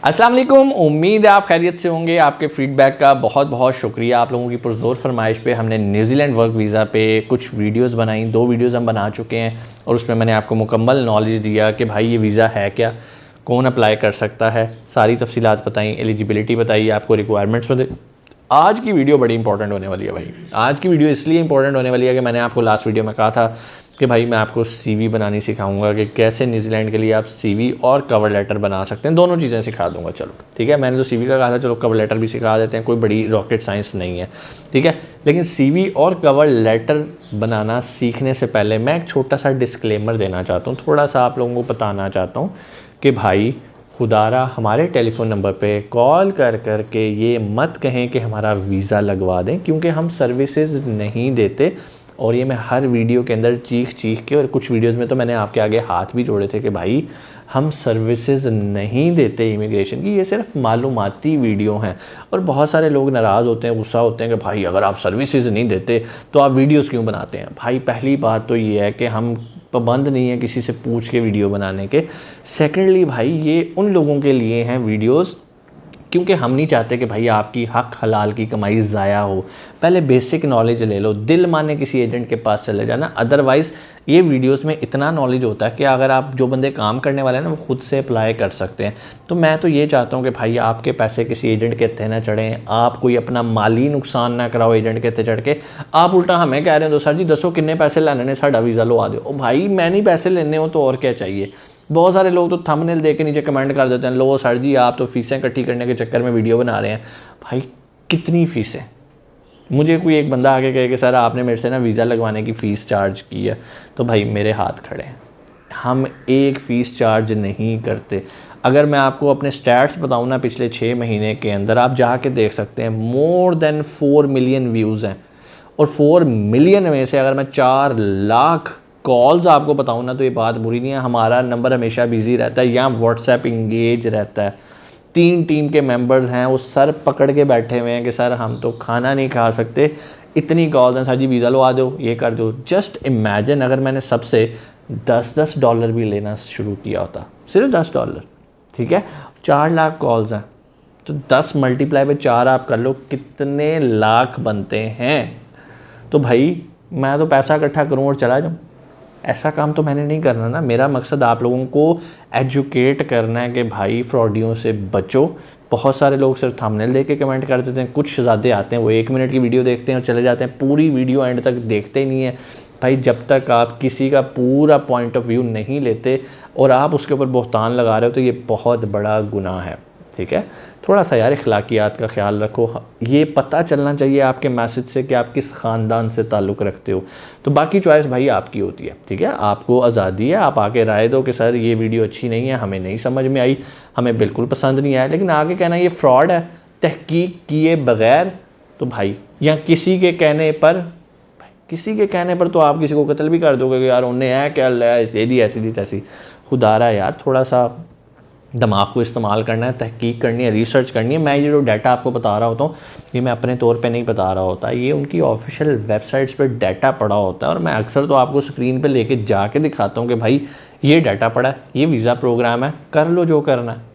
अस्सलाम वालेकुम। उम्मीद है आप खैरियत से होंगे। आपके फ़ीडबैक का बहुत बहुत शुक्रिया। आप लोगों की पुरज़ोर फरमाइश पे हमने न्यूजीलैंड वर्क वीज़ा पे कुछ वीडियोस बनाई। 2 वीडियोस हम बना चुके हैं और उसमें मैंने आपको मुकम्मल नॉलेज दिया कि भाई ये वीज़ा है क्या, कौन अप्लाई कर सकता है, सारी तफसीलात बताई, एलिजिबिलिटी बताई, आपको रिक्वायरमेंट्स बताई। आज की वीडियो बड़ी इंपॉर्टेंट होने वाली है भाई। आज की वीडियो इसलिए इंपॉर्टेंट होने वाली है कि मैंने आपको लास्ट वीडियो में कहा था कि भाई मैं आपको सीवी बनानी सिखाऊंगा कि कैसे न्यूजीलैंड के लिए आप सीवी और कवर लेटर बना सकते हैं। दोनों चीज़ें सिखा दूंगा। चलो ठीक है, मैंने तो सीवी का कहा था, चलो कवर लेटर भी सिखा देते हैं, कोई बड़ी रॉकेट साइंस नहीं है। ठीक है, लेकिन सीवी और कवर लेटर बनाना सीखने से पहले मैं एक छोटा सा डिस्क्लेमर देना चाहता हूँ, थोड़ा सा आप लोगों को बताना चाहता हूँ कि भाई खुदारा हमारे टेलीफोन नंबर पे कॉल कर कर के ये मत कहें कि हमारा वीज़ा लगवा दें, क्योंकि हम सर्विसेज नहीं देते। और ये मैं हर वीडियो के अंदर चीख चीख के, और कुछ वीडियोस में तो मैंने आपके आगे हाथ भी जोड़े थे कि भाई हम सर्विसेज नहीं देते इमिग्रेशन की, ये सिर्फ मालूमाती वीडियो हैं। और बहुत सारे लोग नाराज़ होते हैं, गुस्सा होते हैं कि भाई अगर आप सर्विसेज नहीं देते तो आप वीडियोस क्यों बनाते हैं। भाई पहली बात तो ये है कि हम पाबंद नहीं है किसी से पूछ के वीडियो बनाने के। सेकेंडली भाई ये उन लोगों के लिए हैं वीडियोस क्योंकि हम नहीं चाहते कि भाई आपकी हक हलाल की कमाई ज़ाया हो। पहले बेसिक नॉलेज ले लो, दिल माने किसी एजेंट के पास चले जाना। अदरवाइज़ ये वीडियोस में इतना नॉलेज होता है कि अगर आप जो बंदे काम करने वाले हैं ना वो खुद से अप्लाई कर सकते हैं। तो मैं तो ये चाहता हूँ कि भाई आपके पैसे किसी एजेंट के हत्थे ना चढ़ें, आप कोई अपना माली नुकसान ना कराओ एजेंट के हत्थे चढ़ के। आप उल्टा हमें कह रहे हो सर जी दसो किन्ने पैसे लेने ने साडा वीज़ा लवा दो। ओ भाई मैं नहीं पैसे लेने हो तो और क्या चाहिए। बहुत सारे लोग तो थंबनेल देख के नीचे कमेंट कर देते हैं, लो सर जी आप तो फीसें इकट्ठी करने के चक्कर में वीडियो बना रहे हैं। भाई कितनी फ़ीसें? मुझे कोई एक बंदा आके कहे कि सर आपने मेरे से ना वीज़ा लगवाने की फ़ीस चार्ज की है, तो भाई मेरे हाथ खड़े हैं। हम एक फ़ीस चार्ज नहीं करते। अगर मैं आपको अपने स्टैट्स बताऊं ना, पिछले 6 महीने के अंदर आप जाके देख सकते हैं, मोर देन 4 मिलियन व्यूज़ हैं। और 4 मिलियन में से अगर मैं 4 लाख कॉल्स आपको बताऊं ना, तो ये बात बुरी नहीं है। हमारा नंबर हमेशा बिजी रहता है, यहाँ व्हाट्सएप इंगेज रहता है। 3 टीम के मेंबर्स हैं, वो सर पकड़ के बैठे हुए हैं कि सर हम तो खाना नहीं खा सकते, इतनी कॉल्स हैं, सर जी वीज़ा लगा दो, ये कर दो। जस्ट इमेजिन अगर मैंने सबसे $10 भी लेना शुरू किया होता, सिर्फ $10। ठीक है, 4 लाख कॉल्स हैं, तो 10 मल्टीप्लाई बाय 4 आप कर लो कितने लाख बनते हैं। तो भाई मैं तो पैसा इकट्ठा करूँ और चला जाऊँ, ऐसा काम तो मैंने नहीं करना ना। मेरा मकसद आप लोगों को एजुकेट करना है कि भाई फ्रॉडियों से बचो। बहुत सारे लोग सिर्फ थंबनेल देख के कमेंट कर देते हैं, कुछ शहजादे आते हैं वो 1 मिनट की वीडियो देखते हैं और चले जाते हैं, पूरी वीडियो एंड तक देखते ही नहीं है। भाई जब तक आप किसी का पूरा पॉइंट ऑफ व्यू नहीं लेते और आप उसके ऊपर बहतान लगा रहे हो तो ये बहुत बड़ा गुनाह है। ठीक है, थोड़ा सा यार अखलाकियात का ख्याल रखो। ये पता चलना चाहिए आपके मैसेज से कि आप किस ख़ानदान से ताल्लुक़ रखते हो। तो बाकी चॉइस भाई आपकी होती है। ठीक है, आपको आज़ादी है, आप आके राय दो कि सर ये वीडियो अच्छी नहीं है, हमें नहीं समझ में आई, हमें बिल्कुल पसंद नहीं आया। लेकिन आगे कहना ये फ्रॉड है तहकीक किए बग़ैर, तो भाई या किसी के कहने पर, किसी के कहने पर तो आप किसी को कत्ल भी कर दोगे कि यार उन्हें है क्या दे दी ऐसी दी तैसी। खुदारा यार थोड़ा सा दिमाग को इस्तेमाल करना है, तहकीक करनी है, रिसर्च करनी है। मैं ये जो डाटा आपको बता रहा होता हूँ ये मैं अपने तौर पे नहीं बता रहा होता, ये उनकी ऑफिशियल वेबसाइट्स पे डाटा पड़ा होता है। और मैं अक्सर तो आपको स्क्रीन पे लेके जाके दिखाता हूँ कि भाई ये डाटा पड़ा है, ये वीज़ा प्रोग्राम है, कर लो जो करना है।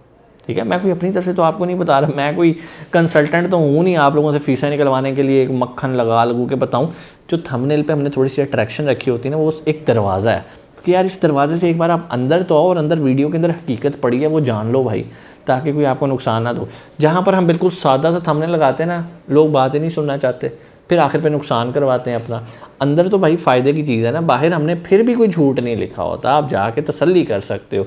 ठीक है, मैं कोई अपनी तरफ से तो आपको नहीं बता रहा, मैं कोई कंसल्टेंट तो हूँ नहीं आप लोगों से फ़ीसें निकलवाने के लिए एक मक्खन लगा लगू के बताऊँ। जो थंबनेल पे हमने थोड़ी सी अट्रैक्शन रखी होती है ना, वो एक दरवाज़ा है कि यार इस दरवाजे से एक बार आप अंदर तो आओ और अंदर वीडियो के अंदर हकीकत पड़ी है वो जान लो भाई, ताकि कोई आपको नुकसान ना दो। जहाँ पर हम बिल्कुल सादा सा थंबनेल लगाते हैं ना, लोग बात ही नहीं सुनना चाहते, फिर आखिर पे नुकसान करवाते हैं अपना। अंदर तो भाई फ़ायदे की चीज़ है ना, बाहर हमने फिर भी कोई झूठ नहीं लिखा होता, आप जाके तसल्ली कर सकते हो।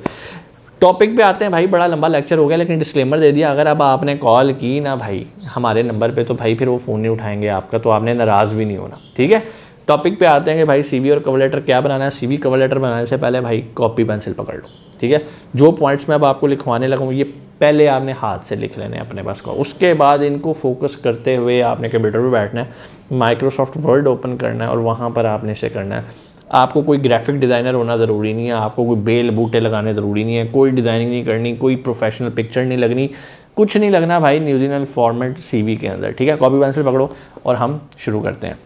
टॉपिक पे आते हैं भाई, बड़ा लंबा लेक्चर हो गया लेकिन डिस्क्लेमर दे दिया। अगर अब आपने कॉल की ना भाई हमारे नंबर पे, तो भाई फिर वो फ़ोन नहीं उठाएंगे आपका, तो आपने नाराज़ भी नहीं होना। ठीक है, टॉपिक पे आते हैं कि भाई सीवी और कवर लेटर क्या बनाना है। सीवी कवर लेटर बनाने से पहले भाई कॉपी पेंसिल पकड़ लो। ठीक है, जो पॉइंट्स मैं अब आपको लिखवाने लगा हूँ ये पहले आपने हाथ से लिख लेने अपने पास को, उसके बाद इनको फोकस करते हुए आपने कंप्यूटर पर बैठना है, माइक्रोसॉफ्ट वर्ड ओपन करना है और वहाँ पर आपने इसे करना है। आपको कोई ग्राफिक डिज़ाइनर होना ज़रूरी नहीं है, आपको कोई बेल बूटे लगाने ज़रूरी नहीं है, कोई डिज़ाइनिंग नहीं करनी, कोई प्रोफेशनल पिक्चर नहीं लगनी, कुछ नहीं लगना भाई न्यूजीलैंड फॉर्मेट सीवी के अंदर। ठीक है, कॉपी पेंसिल पकड़ो और हम शुरू करते हैं।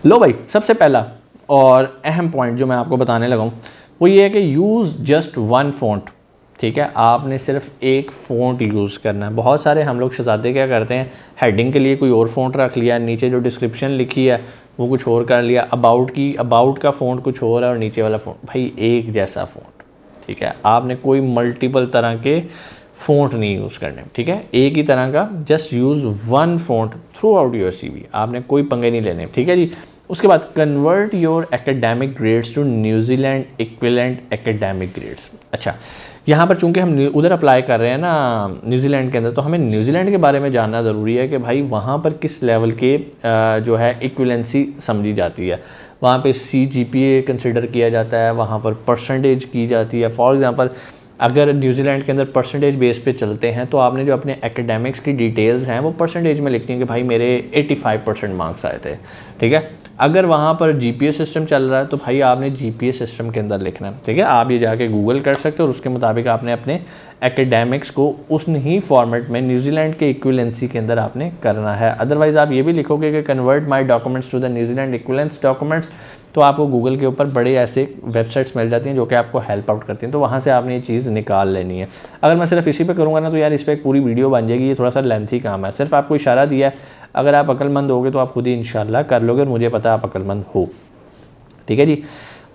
लो भाई, सबसे पहला और अहम पॉइंट जो मैं आपको बताने लगा हूँ वो ये है कि यूज़ जस्ट वन फ़ॉन्ट। ठीक है, आपने सिर्फ एक फ़ॉन्ट यूज़ करना है। बहुत सारे हम लोग शहज़ादे क्या करते हैं, हेडिंग के लिए कोई और फ़ॉन्ट रख लिया, नीचे जो डिस्क्रिप्शन लिखी है वो कुछ और कर लिया, अबाउट का फ़ॉन्ट कुछ और है और नीचे वाला फ़ॉन्ट भाई एक जैसा फ़ॉन्ट। ठीक है, आपने कोई मल्टीपल तरह के फ़ॉन्ट नहीं यूज़ करने। ठीक है, एक ही तरह का just use one font through out your CV। आपने कोई पंगे नहीं लेने। ठीक है जी। उसके बाद convert your academic grades to New Zealand equivalent academic grades. अच्छा, यहाँ पर चूंकि हम उधर अप्लाई कर रहे हैं ना न्यूजीलैंड के अंदर, तो हमें न्यूजीलैंड के बारे में जानना ज़रूरी है कि भाई वहाँ पर किस लेवल के जो है इक्विवेलेंसी समझी जाती है। वहाँ पे CGPA कंसिडर किया जाता है, वहाँ पर परसेंटेज की जाती है। फॉर एग्जांपल अगर न्यूजीलैंड के अंदर परसेंटेज बेस पे चलते हैं तो आपने जो अपने एकेडमिक्स की डिटेल्स हैं वो परसेंटेज में लिखनी है कि भाई मेरे 85% मार्क्स आए थे। ठीक है, अगर वहाँ पर GPA सिस्टम चल रहा है तो भाई आपने GPA सिस्टम के अंदर लिखना है। ठीक है, आप ये जाके गूगल कर सकते हो और उसके मुताबिक आपने अपने एकेडमिक्स को उस ही फॉर्मेट में न्यूजीलैंड के इक्विवेलेंसी के अंदर आपने करना है। अदरवाइज़ आप ये भी लिखोगे कि convert my documents to the New Zealand equivalence documents, तो आपको गूगल के ऊपर बड़े ऐसे वेबसाइट्स मिल जाती हैं जो कि आपको हेल्प आउट करती हैं, तो वहाँ से आपने ये चीज़ निकाल लेनी है। अगर मैं सिर्फ इसी पे करूँगा ना तो यार इस पर एक पूरी वीडियो बन जाएगी, ये थोड़ा सा लेंथी काम है। सिर्फ आपको इशारा दिया है, अगर आप अक्लमंद होगे तो आप खुद ही इंशाल्लाह कर लोगे और मुझे पता है आप अक्लमंद हो। ठीक है जी।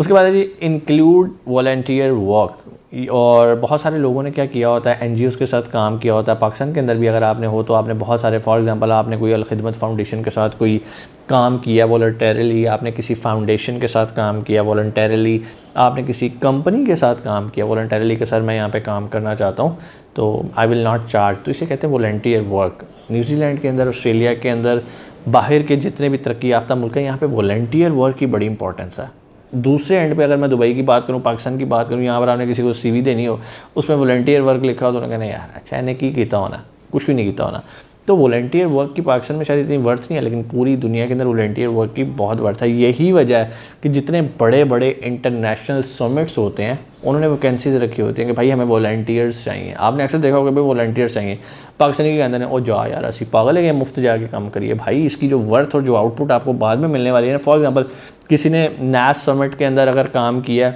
उसके बाद है जी इंक्लूड वॉलंटियर वर्क। और बहुत सारे लोगों ने क्या किया होता है, NGOs के साथ काम किया होता है। पाकिस्तान के अंदर भी अगर आपने हो तो आपने बहुत सारे, फॉर एग्जांपल आपने कोई अल खिदमत फाउंडेशन के साथ कोई काम किया वॉलंटरली, आपने किसी फाउंडेशन के साथ काम किया वॉलंटरली, आपने किसी कंपनी के साथ काम किया वॉलंटरली कि सर मैं यहाँ पे काम करना चाहता हूँ तो आई विल नॉट चार्ज, तो इसे कहते हैं वॉलंटियर वर्क। न्यूजीलैंड के अंदर, ऑस्ट्रेलिया के अंदर, बाहर के जितने भी तरक्की याफ्ता मुल्क हैं यहाँ पे वॉलंटियर वर्क की बड़ी इंपॉर्टेंस है। दूसरे एंड पे अगर मैं दुबई की बात करूँ, पाकिस्तान की बात करूँ, यहाँ पर आपने किसी को CV देनी हो, उसमें वॉलंटियर वर्क लिखा हो तो उन्होंने कहना यार अच्छा इन्हें की किया होना, कुछ भी नहीं किया होना। तो वॉलंटियर वर्क की पाकिस्तान में शायद इतनी वर्थ नहीं है, लेकिन पूरी दुनिया के अंदर वॉलंटियर वर्क की बहुत वर्थ है। यही वजह है कि जितने बड़े बड़े इंटरनेशनल समिट्स होते हैं उन्होंने वैकेंसीज रखी होती हैं कि भाई हमें वॉलंटियर्स चाहिए। आपने अक्सर देखा होगा भाई वॉलंटियर्स चाहिए, पाकिस्तानी के कहते हैं ओ जा यार असी पागल है, मुफ्त जाके काम करिए। भाई इसकी जो वर्थ और जो आउटपुट आपको बाद में मिलने वाली है ना, फॉर एग्जाम्पल किसी ने NAS समिट के अंदर अगर काम किया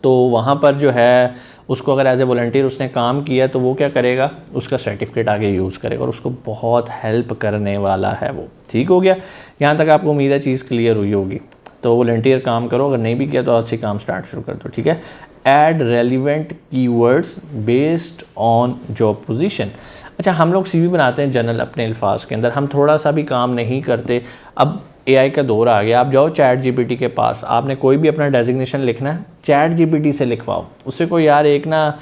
तो वहाँ पर जो है उसको अगर एज ए वॉलंटियर उसने काम किया तो वो क्या करेगा, उसका सर्टिफिकेट आगे यूज़ करेगा और उसको बहुत हेल्प करने वाला है वो। ठीक हो गया, यहाँ तक आपको उम्मीद है चीज़ क्लियर हुई होगी। तो वॉलंटियर काम करो, अगर नहीं भी किया तो आज से काम स्टार्ट शुरू कर दो। ठीक है, add relevant keywords based on job position. अच्छा, हम लोग CV बनाते हैं जनरल अपने अल्फाज के अंदर, हम थोड़ा सा भी काम नहीं करते। अब AI का दौर आ गया, आप जाओ ChatGPT के पास, आपने कोई भी अपना डेजिग्नेशन लिखना है ChatGPT से लिखवाओ, उससे कोई यार एक ना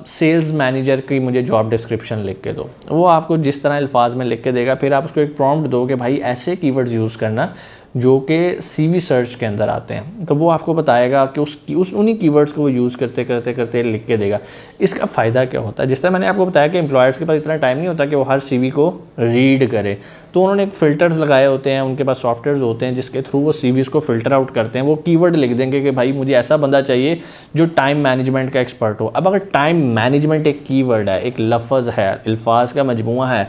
सेल्स मैनेजर की मुझे जॉब डिस्क्रिप्शन लिख के दो, वो आपको जिस तरह अल्फाज में लिख के देगा। फिर आप उसको एक प्रॉम्प्ट दो कि भाई ऐसे कीवर्ड्स यूज़ करना जो कि CV सर्च के अंदर आते हैं, तो वो आपको बताएगा कि उस उन्हीं कीवर्ड्स को वो यूज़ करते करते करते लिख के देगा। इसका फ़ायदा क्या होता है, जिस तरह मैंने आपको बताया कि एम्प्लॉयर्स के पास इतना टाइम नहीं होता कि वो हर CV को रीड करे, तो उन्होंने एक फ़िल्टर्स लगाए होते हैं, उनके पास सॉफ्टवेयर्स होते हैं जिसके थ्रू वो CVs को फ़िल्टर आउट करते हैं। वो कीवर्ड लिख देंगे कि भाई मुझे ऐसा बंदा चाहिए जो टाइम मैनेजमेंट का एक्सपर्ट हो। अब अगर टाइम मैनेजमेंट एक कीवर्ड है, एक लफ्ज़ है, अल्फाज का मजमूआ है,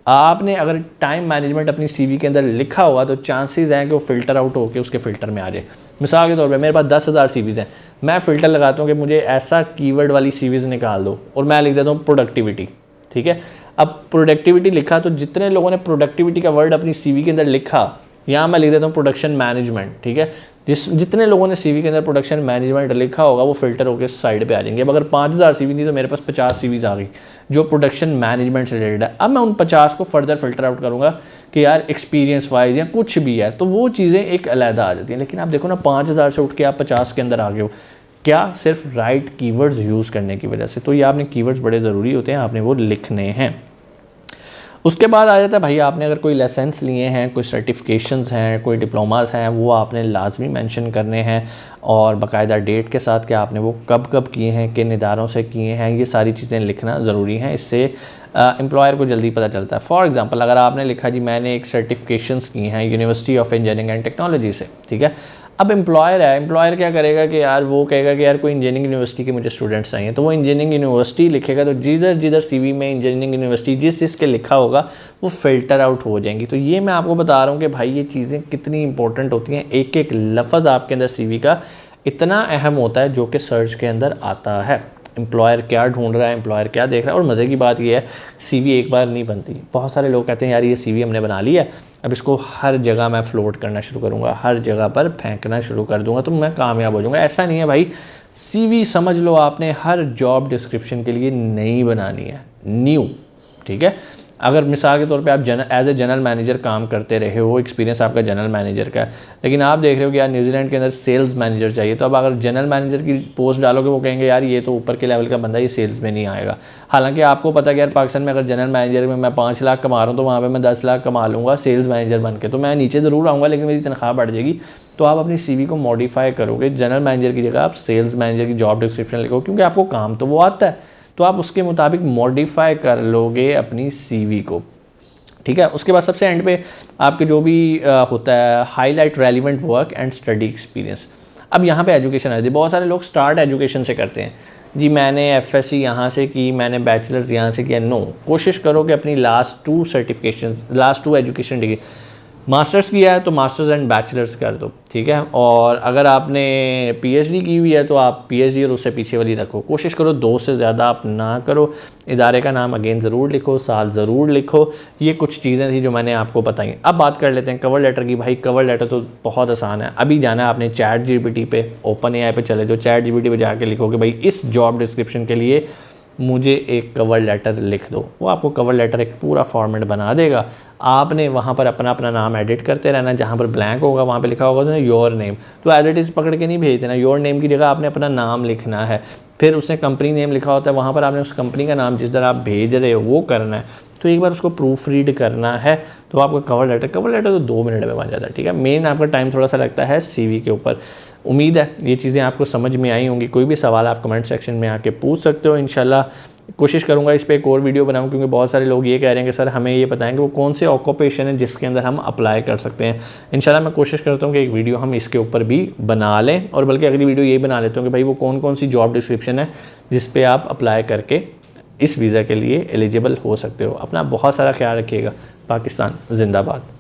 आपने अगर टाइम मैनेजमेंट अपनी CV के अंदर लिखा हुआ तो चांसेस हैं कि वो फ़िल्टर आउट होकर उसके फ़िल्टर में आ जाए। मिसाल के तौर पे मेरे पास 10,000 CVs हैं, मैं फ़िल्टर लगाता हूँ कि मुझे ऐसा कीवर्ड वाली CVs निकाल दो और मैं लिख देता हूँ प्रोडक्टिविटी। ठीक है, अब प्रोडक्टिविटी लिखा तो जितने लोगों ने प्रोडक्टिविटी का वर्ड अपनी CV के अंदर लिखा, यहाँ मैं लिख देता हूँ प्रोडक्शन मैनेजमेंट। ठीक है, जितने लोगों ने CV के अंदर प्रोडक्शन मैनेजमेंट लिखा होगा वो फिल्टर होकर साइड पे आ जाएंगे। अब अगर 5,000 CV थी तो मेरे पास 50 CVs आ गई जो प्रोडक्शन मैनेजमेंट से रिलेटेड है। अब मैं उन 50 को फर्दर फिल्टर आउट करूँगा कि यार एक्सपीरियंस वाइज या कुछ भी है, तो वो चीज़ें एक अलहदा आ जाती हैं। लेकिन आप देखो ना, 5,000 से उठ के आप 50 के अंदर आ गए हो, क्या सिर्फ राइट कीवर्ड्स यूज़ करने की वजह से। तो ये आपने कीवर्ड्स बड़े ज़रूरी होते हैं, आपने वो लिखने हैं। उसके बाद आ जाता है भाई आपने अगर कोई लाइसेंस लिए हैं, कोई सर्टिफिकेशंस हैं, कोई डिप्लोमास हैं, वो आपने लाजमी मेंशन करने हैं और बाकायदा डेट के साथ कि आपने वो कब कब किए हैं, किन इदारों से किए हैं, ये सारी चीज़ें लिखना ज़रूरी हैं। इससे एम्प्लॉयर को जल्दी पता चलता है। फॉर एग्जांपल अगर आपने लिखा जी मैंने एक सर्टिफिकेशंस की हैं university of engineering and technology से, ठीक है, अब एम्प्लॉयर है, एम्प्लॉयर क्या करेगा कि यार वो कहेगा कि यार कोई इंजीनियरिंग यूनिवर्सिटी के मुझे स्टूडेंट्स चाहिए, तो वो इंजीनियरिंग यूनिवर्सिटी लिखेगा, तो जिधर जिधर CV में इंजीनियरिंग यूनिवर्सिटी जिस जिसके लिखा होगा वो फ़िल्टर आउट हो जाएंगी। तो ये मैं आपको बता रहा हूँ कि भाई ये चीज़ें कितनी इंपॉर्टेंट होती हैं। एक एक लफ्ज़ आपके अंदर CV का इतना अहम होता है जो कि सर्च के अंदर आता है। एम्प्लॉयर क्या ढूंढ रहा है, एम्प्लॉयर क्या देख रहा है। और मज़े की बात ये है CV एक बार नहीं बनती। बहुत सारे लोग कहते हैं यार ये CV हमने बना लिया है, अब इसको हर जगह मैं फ्लोट करना शुरू करूँगा, हर जगह पर फेंकना शुरू कर दूँगा तो मैं कामयाब हो जाऊँगा। ऐसा नहीं है भाई। CV समझ लो आपने हर जॉब डिस्क्रिप्शन के लिए नई बनानी है, न्यू। ठीक है, अगर मिसाल के तौर पे आप एज ए जनरल मैनेजर काम करते रहे हो, एक्सपीरियंस आपका जनरल मैनेजर का है, लेकिन आप देख रहे हो कि यार न्यूजीलैंड के अंदर सेल्स मैनेजर चाहिए, तो अब अगर जनरल मैनेजर की पोस्ट डालोगे वो कहेंगे यार ये तो ऊपर के लेवल का बंदा, ये सेल्स में नहीं आएगा। हालांकि आपको पता है कि यार पाकिस्तान में अगर जनरल मैनेजर में मैं 5 लाख कमा रहा हूँ तो वहाँ पर मैं 10 लाख कमा लूँगा सेल्स मैनेजर बन के, तो मैं नीचे ज़रूर आऊँगा लेकिन मेरी तनख्वाह बढ़ जाएगी। तो आप अपनी CV को मॉडिफाई करोगे, जनरल मैनेजर की जगह आप सेल्स मैनेजर की जॉब डिस्क्रिप्शन लिखो, क्योंकि आपको काम तो वो आता है, तो आप उसके मुताबिक मॉडिफाई कर लोगे अपनी CV को। ठीक है, उसके बाद सबसे एंड पे आपके जो भी होता है highlight relevant work and study experience. अब यहाँ पे एजुकेशन आती है, बहुत सारे लोग स्टार्ट एजुकेशन से करते हैं जी, मैंने FSC यहाँ से की, मैंने बैचलर्स यहाँ से किया। नो, कोशिश करो कि अपनी last 2 certifications, last 2 education degree, masters किया है तो मास्टर्स एंड बैचलर्स कर दो। ठीक है, और अगर आपने PhD की हुई है तो आप PhD और उससे पीछे वाली रखो। कोशिश करो 2 से ज़्यादा आप ना करो। इदारे का नाम अगेन ज़रूर लिखो, साल ज़रूर लिखो। ये कुछ चीज़ें थी जो मैंने आपको बताई। अब बात कर लेते हैं कवर लेटर की। भाई कवर लेटर तो बहुत आसान है। अभी जाना है आपने ChatGPT पे, OpenAI पे चले जाओ, ChatGPT पे जाके लिखोगे भाई इस जॉब डिस्क्रिप्शन के लिए मुझे एक कवर लेटर लिख दो, वो आपको कवर लेटर एक पूरा फॉर्मेट बना देगा। आपने वहाँ पर अपना अपना नाम एडिट करते रहना, जहाँ पर ब्लैंक होगा वहाँ पे लिखा होगा तो योर नेम, तो एज इट इज़ पकड़ के नहीं भेज देना। योर नेम की जगह आपने अपना नाम लिखना है। फिर उसने कंपनी नेम लिखा होता है, वहाँ पर आपने उस कंपनी का नाम जिस तरह आप भेज रहे हो वो करना है। तो एक बार उसको प्रूफ रीड करना है तो आपका कवर लेटर तो 2 मिनट में बन जाता है। ठीक है, मेन आपका टाइम थोड़ा सा लगता है CV के ऊपर। उम्मीद है ये चीज़ें आपको समझ में आई होंगी। कोई भी सवाल आप कमेंट सेक्शन में आके पूछ सकते हो। इंशाल्लाह कोशिश करूंगा इस पर एक और वीडियो बनाऊं, क्योंकि बहुत सारे लोग ये कह रहे हैं कि सर हमें ये बताएं कि वो कौन से ऑक्यूपेशन है जिसके अंदर हम अप्लाई कर सकते हैं। इंशाल्लाह मैं कोशिश करता हूं कि एक वीडियो हम इसके ऊपर भी बना लें, और बल्कि अगली वीडियो ये बना लेता हूं कि भाई वो कौन कौन सी जॉब डिस्क्रिप्शन है जिस पे आप अप्लाई करके इस वीज़ा के लिए एलिजिबल हो सकते हो। अपना बहुत सारा ख्याल रखिएगा। पाकिस्तान जिंदाबाद।